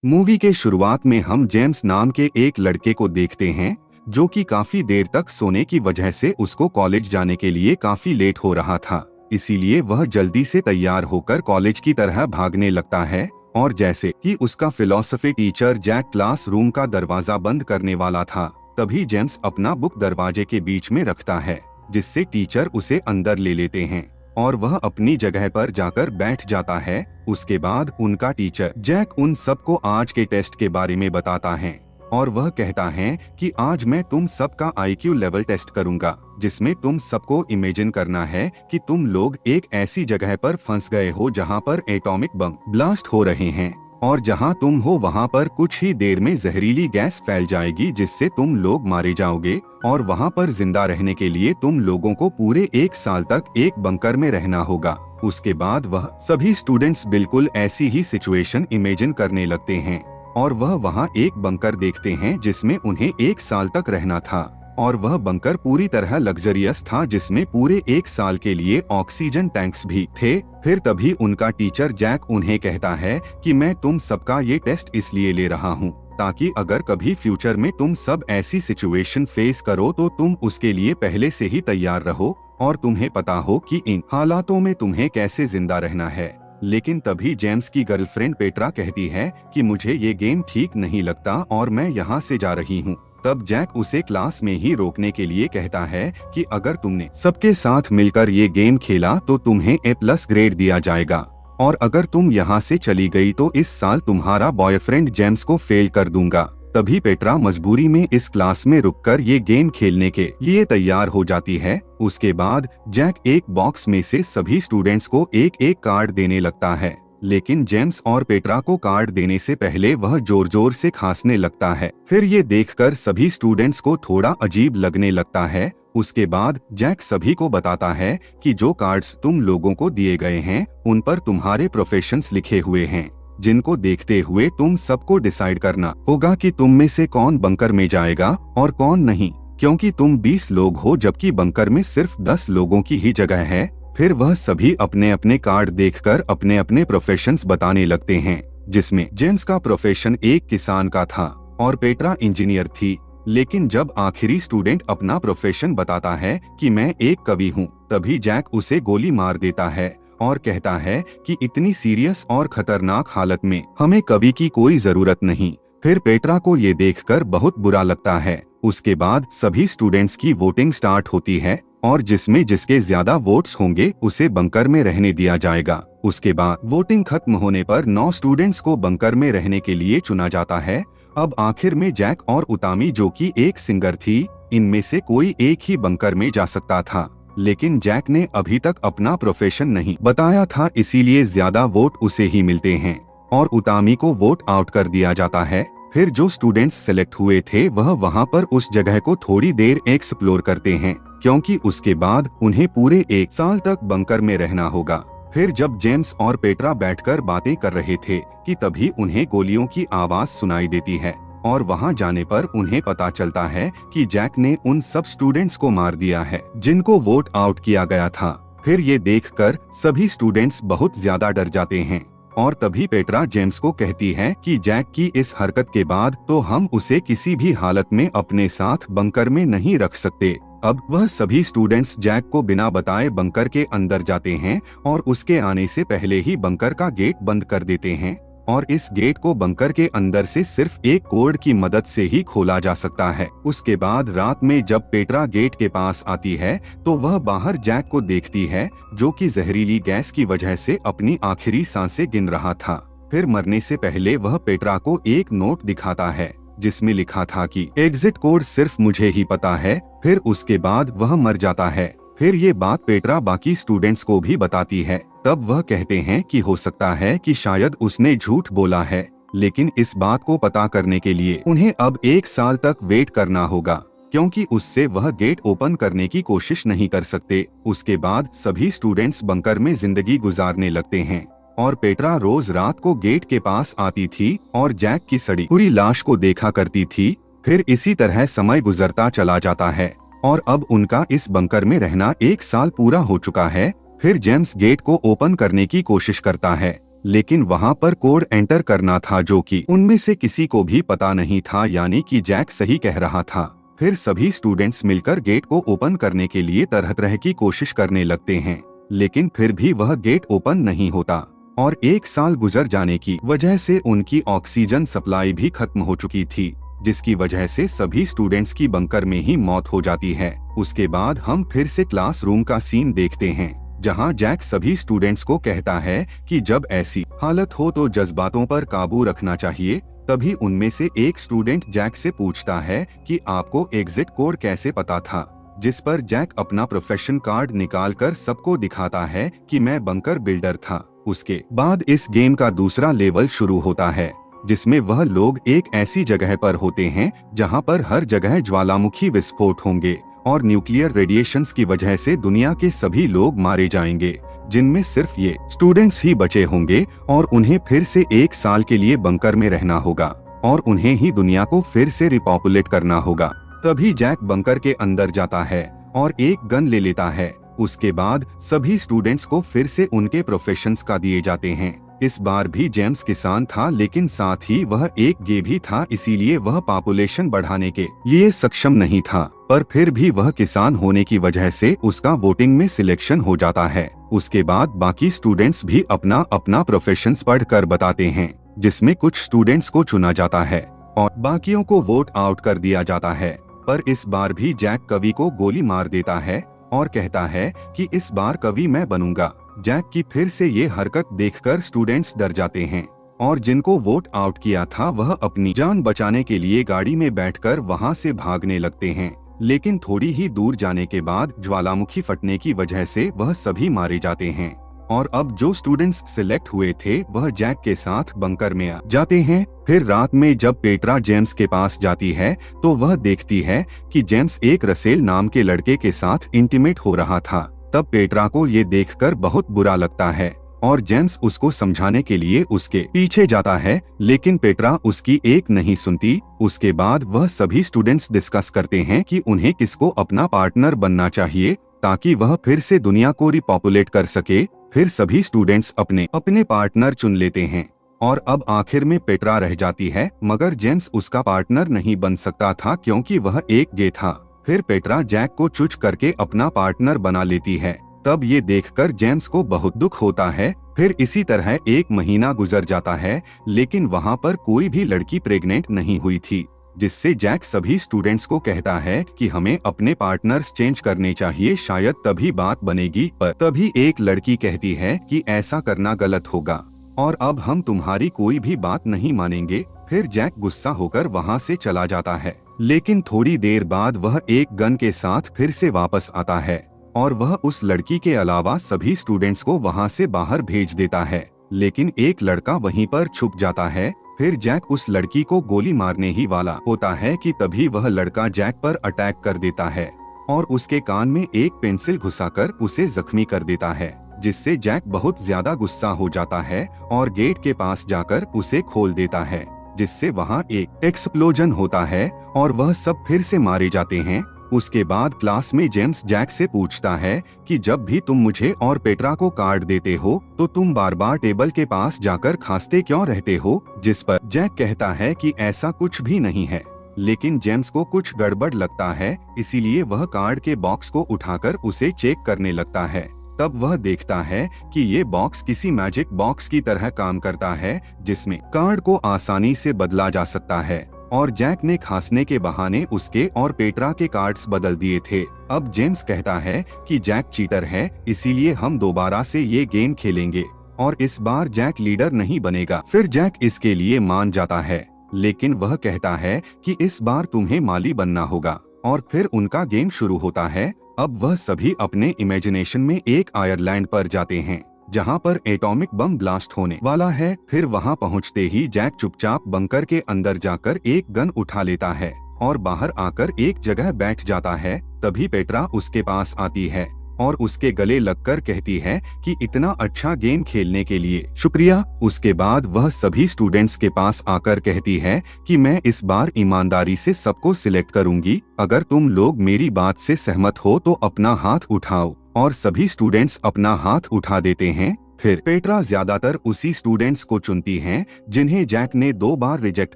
Movie के शुरुआत में हम जेम्स नाम के एक लड़के को देखते हैं जो कि काफी देर तक सोने की वजह से उसको कॉलेज जाने के लिए काफी लेट हो रहा था। इसीलिए वह जल्दी से तैयार होकर कॉलेज की तरह भागने लगता है और जैसे कि उसका philosophy teacher Jack classroom का दरवाजा बंद करने वाला था, तभी जेम्स अपना बुक दरवाजे के बीच में रखता है, जिससे टीचर उसे अंदर ले लेते हैं और वह अपनी जगह पर जाकर बैठ जाता है। उसके बाद उनका टीचर जैक उन सबको आज के टेस्ट के बारे में बताता है और वह कहता है कि आज मैं तुम सबका IQ लेवल टेस्ट करूंगा, जिसमें तुम सबको इमेजिन करना है कि तुम लोग एक ऐसी जगह पर फंस गए हो जहां पर एटॉमिक बम ब्लास्ट हो रहे हैं और जहां तुम हो वहां पर कुछ ही देर में जहरीली गैस फैल जाएगी जिससे तुम लोग मारे जाओगे और वहां पर जिंदा रहने के लिए तुम लोगों को पूरे 1 साल तक एक बंकर में रहना होगा। उसके बाद वह सभी स्टूडेंट्स बिल्कुल ऐसी ही सिचुएशन इमेजिन करने लगते हैं और वह वहां एक बंकर देखते हैं जिसमें उन्हें 1 साल तक रहना था और वह बंकर पूरी तरह लग्जरियस था जिसमें पूरे 1 साल के लिए ऑक्सीजन टैंक्स भी थे। फिर तभी उनका टीचर जैक उन्हें कहता है कि मैं तुम सबका ये टेस्ट इसलिए ले रहा हूँ ताकि अगर कभी फ्यूचर में तुम सब ऐसी सिचुएशन फेस करो तो तुम उसके लिए पहले से ही तैयार रहो और तुम्हें पता हो कि इन हालातों में तुम्हें कैसे जिंदा रहना है। लेकिन तभी जेम्स की गर्लफ्रेंड पेट्रा कहती है कि मुझे ये गेम ठीक नहीं लगता और मैं यहाँ से जा रही हूँ। तब जैक उसे क्लास में ही रोकने के लिए कहता है कि अगर तुमने सबके साथ मिलकर ये गेम खेला तो तुम्हें A+ ग्रेड दिया जाएगा और अगर तुम यहाँ से चली गई तो इस साल तुम्हारा बॉयफ्रेंड जेम्स को फेल कर दूंगा। तभी पेट्रा मजबूरी में इस क्लास में रुककर ये गेम खेलने के लिए तैयार हो जाती है। उसके बाद जैक एक बॉक्स में से सभी स्टूडेंट्स को एक एक कार्ड देने लगता है, लेकिन जेम्स और पेट्रा को कार्ड देने से पहले वह जोर जोर से खांसने लगता है। फिर ये देखकर सभी स्टूडेंट्स को थोड़ा अजीब लगने लगता है। उसके बाद जैक सभी को बताता है कि जो कार्ड्स तुम लोगों को दिए गए हैं उन पर तुम्हारे प्रोफेशंस लिखे हुए हैं, जिनको देखते हुए तुम सबको डिसाइड करना होगा कि तुम में से कौन बंकर में जाएगा और कौन नहीं, क्योंकि तुम 20 लोग हो जबकि बंकर में सिर्फ 10 लोगों की ही जगह है। फिर वह सभी अपने अपने कार्ड देखकर अपने अपने प्रोफेशंस बताने लगते हैं, जिसमें जेम्स का प्रोफेशन एक किसान का था और पेट्रा इंजीनियर थी। लेकिन जब आखिरी स्टूडेंट अपना प्रोफेशन बताता है कि मैं एक कवि हूँ, तभी जैक उसे गोली मार देता है और कहता है कि इतनी सीरियस और खतरनाक हालत में हमें कवि की कोई जरूरत नहीं। फिर पेट्रा को ये देखकर बहुत बुरा लगता है। उसके बाद सभी स्टूडेंट्स की वोटिंग स्टार्ट होती है और जिसमें जिसके ज्यादा वोट्स होंगे उसे बंकर में रहने दिया जाएगा। उसके बाद वोटिंग खत्म होने पर 9 स्टूडेंट्स को बंकर में रहने के लिए चुना जाता है। अब आखिर में जैक और उतामी जो कि एक सिंगर थी, इनमें से कोई एक ही बंकर में जा सकता था, लेकिन जैक ने अभी तक अपना प्रोफेशन नहीं बताया था, इसीलिए ज्यादा वोट उसे ही मिलते हैं और उतामी को वोट आउट कर दिया जाता है। फिर जो स्टूडेंट्स सेलेक्ट हुए थे वह वहां पर उस जगह को थोड़ी देर एक्सप्लोर करते हैं, क्योंकि उसके बाद उन्हें पूरे 1 साल तक बंकर में रहना होगा। फिर जब जेम्स और पेट्रा बैठकर बातें कर रहे थे कि तभी उन्हें गोलियों की आवाज सुनाई देती है और वहां जाने पर उन्हें पता चलता है कि जैक ने उन सब स्टूडेंट्स को मार दिया है जिनको वोट आउट किया गया था। फिर ये देखकर सभी स्टूडेंट्स बहुत ज्यादा डर जाते हैं और तभी पेट्रा जेम्स को कहती है कि जैक की इस हरकत के बाद तो हम उसे किसी भी हालत में अपने साथ बंकर में नहीं रख सकते। अब वह सभी स्टूडेंट्स जैक को बिना बताए बंकर के अंदर जाते हैं और उसके आने से पहले ही बंकर का गेट बंद कर देते हैं और इस गेट को बंकर के अंदर से सिर्फ एक कोड की मदद से ही खोला जा सकता है। उसके बाद रात में जब पेट्रा गेट के पास आती है तो वह बाहर जैक को देखती है, जो कि जहरीली गैस की वजह से अपनी आखिरी सांसें गिन रहा था। फिर मरने से पहले वह पेट्रा को एक नोट दिखाता है जिसमें लिखा था कि एग्जिट कोड सिर्फ मुझे ही पता है। फिर उसके बाद वह मर जाता है। फिर ये बात पेट्रा बाकी स्टूडेंट्स को भी बताती है। तब वह कहते हैं कि हो सकता है कि शायद उसने झूठ बोला है, लेकिन इस बात को पता करने के लिए उन्हें अब 1 साल तक वेट करना होगा, क्योंकि उससे वह गेट ओपन करने की कोशिश नहीं कर सकते। उसके बाद सभी स्टूडेंट्स बंकर में जिंदगी गुजारने लगते हैं और पेट्रा रोज रात को गेट के पास आती थी और जैक की सड़ी हुई लाश को देखा करती थी। फिर इसी तरह समय गुजरता चला जाता है और अब उनका इस बंकर में रहना 1 साल पूरा हो चुका है। फिर जेम्स गेट को ओपन करने की कोशिश करता है, लेकिन वहां पर कोड एंटर करना था जो कि उनमें से किसी को भी पता नहीं था, यानी कि जैक सही कह रहा था। फिर सभी स्टूडेंट्स मिलकर गेट को ओपन करने के लिए तरह तरह की कोशिश करने लगते हैं, लेकिन फिर भी वह गेट ओपन नहीं होता और 1 साल गुजर जाने की वजह से उनकी ऑक्सीजन सप्लाई भी खत्म हो चुकी थी, जिसकी वजह से सभी स्टूडेंट्स की बंकर में ही मौत हो जाती है। उसके बाद हम फिर से क्लासरूम का सीन देखते हैं, जहां जैक सभी स्टूडेंट्स को कहता है कि जब ऐसी हालत हो तो जज्बातों पर काबू रखना चाहिए। तभी उनमें से एक स्टूडेंट जैक से पूछता है कि आपको एग्जिट कोड कैसे पता था, जिस पर जैक अपना प्रोफेशन कार्ड निकालकर सबको दिखाता है कि मैं बंकर बिल्डर था। उसके बाद इस गेम का दूसरा लेवल शुरू होता है, जिसमें वह लोग एक ऐसी जगह पर होते हैं जहां पर हर जगह ज्वालामुखी विस्फोट होंगे और न्यूक्लियर रेडिएशंस की वजह से दुनिया के सभी लोग मारे जाएंगे, जिनमें सिर्फ ये स्टूडेंट्स ही बचे होंगे और उन्हें फिर से 1 साल के लिए बंकर में रहना होगा और उन्हें ही दुनिया को फिर से रिपॉपुलेट करना होगा। तभी जैक बंकर के अंदर जाता है और एक गन ले लेता है। उसके बाद सभी स्टूडेंट्स को फिर से उनके प्रोफेशंस का दिए जाते हैं। इस बार भी जेम्स किसान था, लेकिन साथ ही वह एक गे भी था, इसीलिए वह पॉपुलेशन बढ़ाने के लिए सक्षम नहीं था। पर फिर भी वह किसान होने की वजह से उसका वोटिंग में सिलेक्शन हो जाता है। उसके बाद बाकी स्टूडेंट्स भी अपना अपना प्रोफेशंस पढ़कर बताते हैं, जिसमें कुछ स्टूडेंट्स को चुना जाता है और बाकियों को वोट आउट कर दिया जाता है। पर इस बार भी जैक कवि को गोली मार देता है और कहता है कि इस बार कवि मैं बनूंगा। जैक की फिर से ये हरकत देखकर स्टूडेंट्स डर जाते हैं और जिनको वोट आउट किया था वह अपनी जान बचाने के लिए गाड़ी में बैठकर वहां से भागने लगते हैं। लेकिन थोड़ी ही दूर जाने के बाद ज्वालामुखी फटने की वजह से वह सभी मारे जाते हैं और अब जो स्टूडेंट्स सिलेक्ट हुए थे वह जैक के साथ बंकर में आ जाते हैं। फिर रात में जब पेट्रा जेम्स के पास जाती है तो वह देखती है कि जेम्स एक रसेल नाम के लड़के के साथ इंटीमेट हो रहा था। तब पेट्रा को ये देखकर बहुत बुरा लगता है और जेम्स उसको समझाने के लिए उसके पीछे जाता है, लेकिन पेट्रा उसकी एक नहीं सुनती। उसके बाद वह सभी स्टूडेंट्स डिस्कस करते हैं कि उन्हें किसको अपना पार्टनर बनना चाहिए ताकि वह फिर से दुनिया को रिपॉपुलेट कर सके। फिर सभी स्टूडेंट्स अपने अपने पार्टनर चुन लेते हैं और अब आखिर में पेट्रा रह जाती है, मगर जेम्स उसका पार्टनर नहीं बन सकता था क्योंकि वह एक गे था। फिर पेट्रा जैक को चूज करके अपना पार्टनर बना लेती है। तब ये देखकर जेम्स को बहुत दुख होता है। फिर इसी तरह 1 महीना गुजर जाता है, लेकिन वहाँ पर कोई भी लड़की प्रेग्नेंट नहीं हुई थी, जिससे जैक सभी स्टूडेंट्स को कहता है कि हमें अपने पार्टनर्स चेंज करने चाहिए, शायद तभी बात बनेगी। पर तभी एक लड़की कहती है कि ऐसा करना गलत होगा और अब हम तुम्हारी कोई भी बात नहीं मानेंगे। फिर जैक गुस्सा होकर वहाँ से चला जाता है, लेकिन थोड़ी देर बाद वह एक गन के साथ फिर से वापस आता है और वह उस लड़की के अलावा सभी स्टूडेंट्स को वहाँ से बाहर भेज देता है, लेकिन एक लड़का वहीं पर छुप जाता है। फिर जैक उस लड़की को गोली मारने ही वाला होता है कि तभी वह लड़का जैक पर अटैक कर देता है और उसके कान में एक पेंसिल घुसाकर उसे जख्मी कर देता है, जिससे जैक बहुत ज्यादा गुस्सा हो जाता है और गेट के पास जाकर उसे खोल देता है, जिससे वहाँ एक एक्सप्लोजन होता है और वह सब फिर से मारे जाते हैं। उसके बाद क्लास में जेम्स जैक से पूछता है कि जब भी तुम मुझे और पेट्रा को कार्ड देते हो तो तुम बार बार टेबल के पास जाकर खांसते क्यों रहते हो, जिस पर जैक कहता है कि ऐसा कुछ भी नहीं है। लेकिन जेम्स को कुछ गड़बड़ लगता है, इसीलिए वह कार्ड के बॉक्स को उठाकर उसे चेक करने लगता है। तब वह देखता है कि ये बॉक्स किसी मैजिक बॉक्स की तरह काम करता है, जिसमें कार्ड को आसानी से बदला जा सकता है और जैक ने खांसने के बहाने उसके और पेट्रा के कार्ड्स बदल दिए थे। अब जेम्स कहता है कि जैक चीटर है, इसीलिए हम दोबारा से ये गेम खेलेंगे और इस बार जैक लीडर नहीं बनेगा। फिर जैक इसके लिए मान जाता है, लेकिन वह कहता है कि इस बार तुम्हें माली बनना होगा और फिर उनका गेम शुरू होता है। अब वह सभी अपने इमेजिनेशन में एक आयरलैंड पर जाते हैं जहां पर एटॉमिक बम ब्लास्ट होने वाला है। फिर वहां पहुंचते ही जैक चुपचाप बंकर के अंदर जाकर एक गन उठा लेता है और बाहर आकर एक जगह बैठ जाता है। तभी पेट्रा उसके पास आती है और उसके गले लगकर कहती है कि इतना अच्छा गेम खेलने के लिए शुक्रिया। उसके बाद वह सभी स्टूडेंट्स के पास आकर कहती है कि मैं इस बार ईमानदारी से सबको सिलेक्ट करूंगी, अगर तुम लोग मेरी बात से सहमत हो तो अपना हाथ उठाओ। और सभी स्टूडेंट्स अपना हाथ उठा देते हैं। फिर पेट्रा ज्यादातर उसी स्टूडेंट्स को चुनती हैं जिन्हें जैक ने 2 बार रिजेक्ट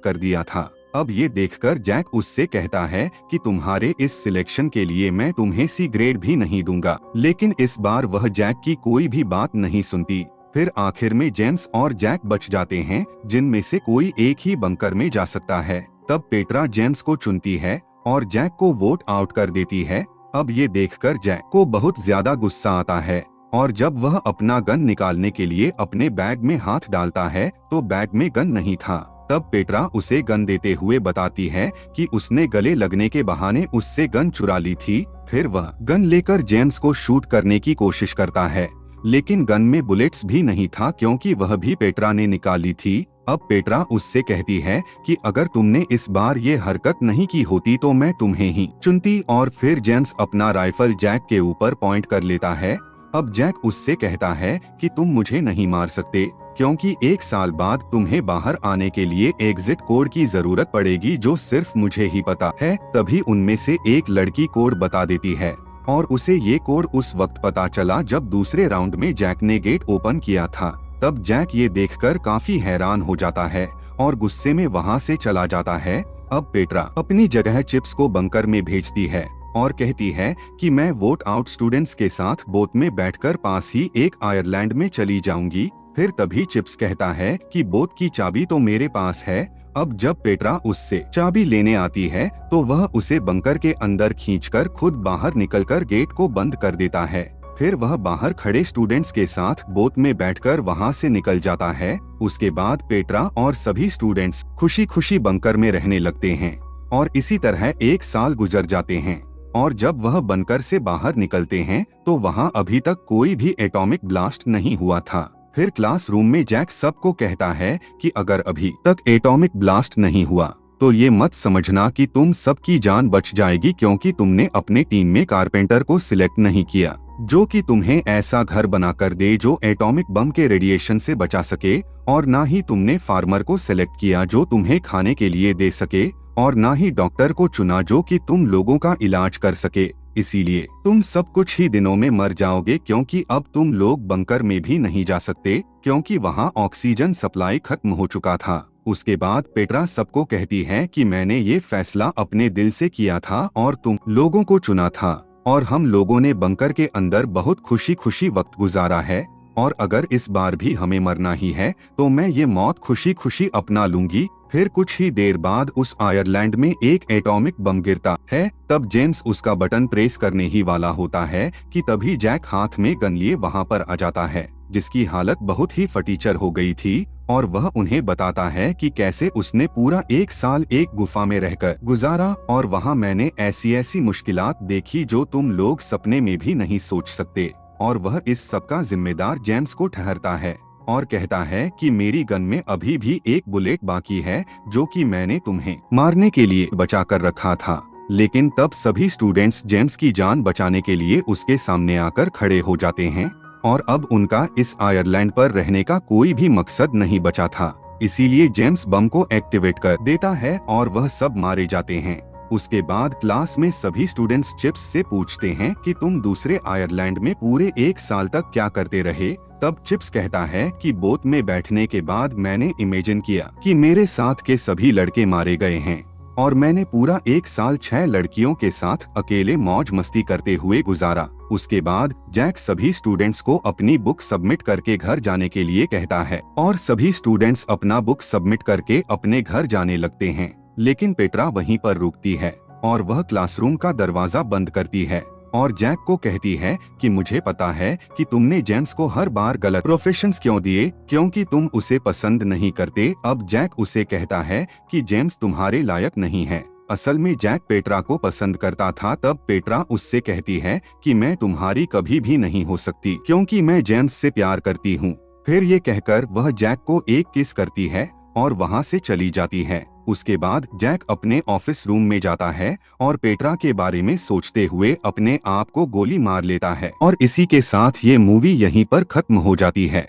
कर दिया था। अब ये देखकर जैक उससे कहता है कि तुम्हारे इस सिलेक्शन के लिए मैं तुम्हें सी ग्रेड भी नहीं दूंगा, लेकिन इस बार वह जैक की कोई भी बात नहीं सुनती। फिर आखिर में जेम्स और जैक बच जाते हैं, जिनमें से कोई एक ही बंकर में जा सकता है। तब पेट्रा जेम्स को चुनती है और जैक को वोट आउट कर देती है। अब ये देखकर जैक को बहुत ज्यादा गुस्सा आता है और जब वह अपना गन निकालने के लिए अपने बैग में हाथ डालता है तो बैग में गन नहीं था। तब पेट्रा उसे गन देते हुए बताती है कि उसने गले लगने के बहाने उससे गन चुरा ली थी। फिर वह गन लेकर जेम्स को शूट करने की कोशिश करता है, लेकिन गन में बुलेट्स भी नहीं था क्योंकि वह भी पेट्रा ने निकाली थी। अब पेट्रा उससे कहती है कि अगर तुमने इस बार ये हरकत नहीं की होती तो मैं तुम्हें ही चुनती, और फिर जेम्स अपना राइफल जैक के ऊपर पॉइंट कर लेता है। अब जैक उससे कहता है कि तुम मुझे नहीं मार सकते क्योंकि 1 साल बाद तुम्हें बाहर आने के लिए एग्जिट कोड की जरूरत पड़ेगी जो सिर्फ मुझे ही पता है। तभी उनमें से एक लड़की कोड बता देती है और उसे ये कोड उस वक्त पता चला जब दूसरे राउंड में जैक ने गेट ओपन किया था। तब जैक ये देखकर काफी हैरान हो जाता है और गुस्से में वहाँ से चला जाता है। अब पेट्रा अपनी जगह चिप्स को बंकर में भेजती है और कहती है कि मैं वोट आउट स्टूडेंट्स के साथ बोट में बैठकर पास ही एक आयरलैंड में चली जाऊंगी। फिर तभी चिप्स कहता है कि बोट की चाबी तो मेरे पास है। अब जब पेट्रा उससे चाबी लेने आती है तो वह उसे बंकर के अंदर खींचकर खुद बाहर निकलकर गेट को बंद कर देता है। फिर वह बाहर खड़े स्टूडेंट्स के साथ बोट में बैठकर वहां से निकल जाता है। उसके बाद पेट्रा और सभी स्टूडेंट्स खुशी खुशी बंकर में रहने लगते हैं और इसी तरह 1 साल गुजर जाते हैं। और जब वह बंकर से बाहर निकलते हैं तो वहां अभी तक कोई भी एटॉमिक ब्लास्ट नहीं हुआ था। फिर क्लासरूम में जैक सबको कहता है कि अगर अभी तक एटॉमिक ब्लास्ट नहीं हुआ तो ये मत समझना कि तुम सबकी जान बच जाएगी, क्योंकि तुमने अपने टीम में कारपेंटर को सिलेक्ट नहीं किया जो कि तुम्हें ऐसा घर बना कर दे जो एटॉमिक बम के रेडिएशन से बचा सके, और ना ही तुमने फार्मर को सिलेक्ट किया जो तुम्हें खाने के लिए दे सके, और ना ही डॉक्टर को चुना जो कि तुम लोगों का इलाज कर सके। इसीलिए तुम सब कुछ ही दिनों में मर जाओगे, क्योंकि अब तुम लोग बंकर में भी नहीं जा सकते क्योंकि वहां ऑक्सीजन सप्लाई खत्म हो चुका था। उसके बाद पेट्रा सबको कहती है कि मैंने ये फैसला अपने दिल से किया था और तुम लोगों को चुना था, और हम लोगों ने बंकर के अंदर बहुत खुशी खुशी वक्त गुजारा है, और अगर इस बार भी हमें मरना ही है तो मैं ये मौत खुशी खुशी अपना लूंगी। फिर कुछ ही देर बाद उस आयरलैंड में एक एटॉमिक बम गिरता है। तब जेम्स उसका बटन प्रेस करने ही वाला होता है कि तभी जैक हाथ में गन लिए वहां पर आ जाता है, जिसकी हालत बहुत ही फटीचर हो गई थी, और वह उन्हें बताता है कि कैसे उसने पूरा 1 साल एक गुफा में रहकर गुजारा और वहां मैंने ऐसी ऐसी मुश्किलात देखी जो तुम लोग सपने में भी नहीं सोच सकते। और वह इस सब का जिम्मेदार जेम्स को ठहरता है और कहता है कि मेरी गन में अभी भी एक बुलेट बाकी है जो कि मैंने तुम्हें मारने के लिए बचा कर रखा था। लेकिन तब सभी स्टूडेंट्स जेम्स की जान बचाने के लिए उसके सामने आकर खड़े हो जाते हैं, और अब उनका इस आयरलैंड पर रहने का कोई भी मकसद नहीं बचा था। इसीलिए जेम्स बम को एक्टिवेट कर देता है और वह सब मारे जाते हैं। उसके बाद क्लास में सभी स्टूडेंट्स चिप्स से पूछते हैं कि तुम दूसरे आयरलैंड में पूरे 1 साल तक क्या करते रहे। तब चिप्स कहता है कि बोट में बैठने के बाद मैंने इमेजिन किया कि मेरे साथ के सभी लड़के मारे गए हैं, और मैंने पूरा 1 साल 6 लड़कियों के साथ अकेले मौज मस्ती करते हुए गुजारा। उसके बाद जैक सभी स्टूडेंट्स को अपनी बुक सबमिट करके घर जाने के लिए कहता है, और सभी स्टूडेंट्स अपना बुक सबमिट करके अपने घर जाने लगते हैं। लेकिन पेट्रा वहीं पर रुकती है और वह क्लासरूम का दरवाजा बंद करती है और जैक को कहती है कि मुझे पता है कि तुमने जेम्स को हर बार गलत प्रोफेशंस क्यों दिए, क्योंकि तुम उसे पसंद नहीं करते। अब जैक उसे कहता है कि जेम्स तुम्हारे लायक नहीं है। असल में जैक पेट्रा को पसंद करता था। तब पेट्रा उससे कहती है कि मैं तुम्हारी कभी भी नहीं हो सकती क्योंकि मैं जेम्स से प्यार करती हूँ। फिर ये कहकर वह जैक को एक किस करती है और वहाँ से चली जाती है। उसके बाद जैक अपने ऑफिस रूम में जाता है और पेट्रा के बारे में सोचते हुए अपने आप को गोली मार लेता है, और इसी के साथ ये मूवी यहीं पर खत्म हो जाती है।